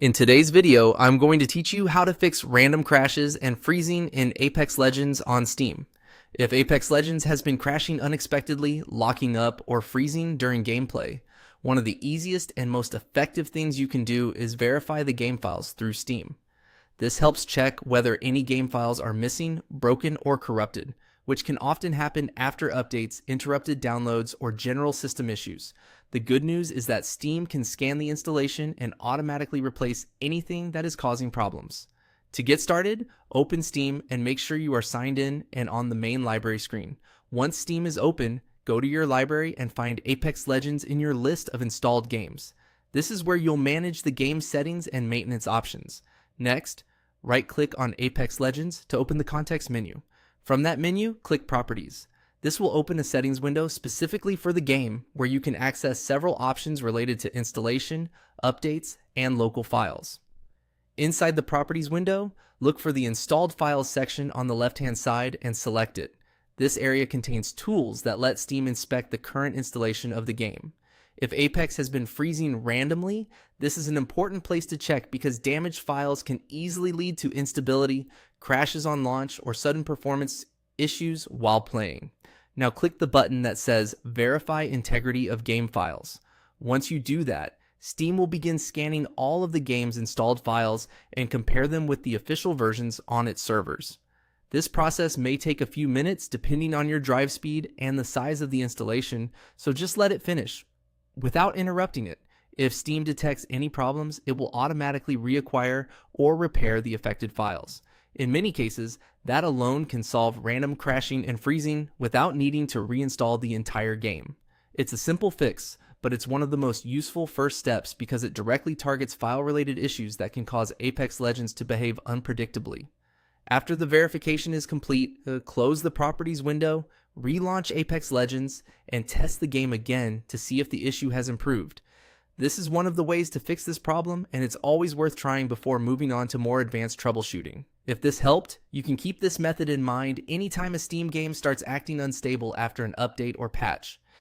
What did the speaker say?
In today's video, I'm going to teach you how to fix random crashes and freezing in Apex Legends on Steam. If Apex Legends has been crashing unexpectedly, locking up, or freezing during gameplay, one of the easiest and most effective things you can do is verify the game files through Steam. This helps check whether any game files are missing, broken, or corrupted, which can often happen after updates, interrupted downloads, or general system issues. The good news is that Steam can scan the installation and automatically replace anything that is causing problems. To get started, open Steam and make sure you are signed in and on the main library screen. Once Steam is open, go to your library and find Apex Legends in your list of installed games. This is where you'll manage the game settings and maintenance options. Next, right-click on Apex Legends to open the context menu. From that menu, click Properties. This will open a settings window specifically for the game where you can access several options related to installation, updates, and local files. Inside the Properties window, look for the Installed Files section on the left-hand side and select it. This area contains tools that let Steam inspect the current installation of the game. If Apex has been freezing randomly, this is an important place to check because damaged files can easily lead to instability, crashes on launch, or sudden performance issues while playing. Now click the button that says Verify Integrity of Game Files. Once you do that, Steam will begin scanning all of the game's installed files and compare them with the official versions on its servers. This process may take a few minutes depending on your drive speed and the size of the installation, so just let it finish without interrupting it. If Steam detects any problems, it will automatically reacquire or repair the affected files. In many cases, that alone can solve random crashing and freezing without needing to reinstall the entire game. It's a simple fix, but it's one of the most useful first steps because it directly targets file-related issues that can cause Apex Legends to behave unpredictably. After the verification is complete, close the Properties window, relaunch Apex Legends, and test the game again to see if the issue has improved. This is one of the ways to fix this problem, and it's always worth trying before moving on to more advanced troubleshooting. If this helped, you can keep this method in mind anytime a Steam game starts acting unstable after an update or patch.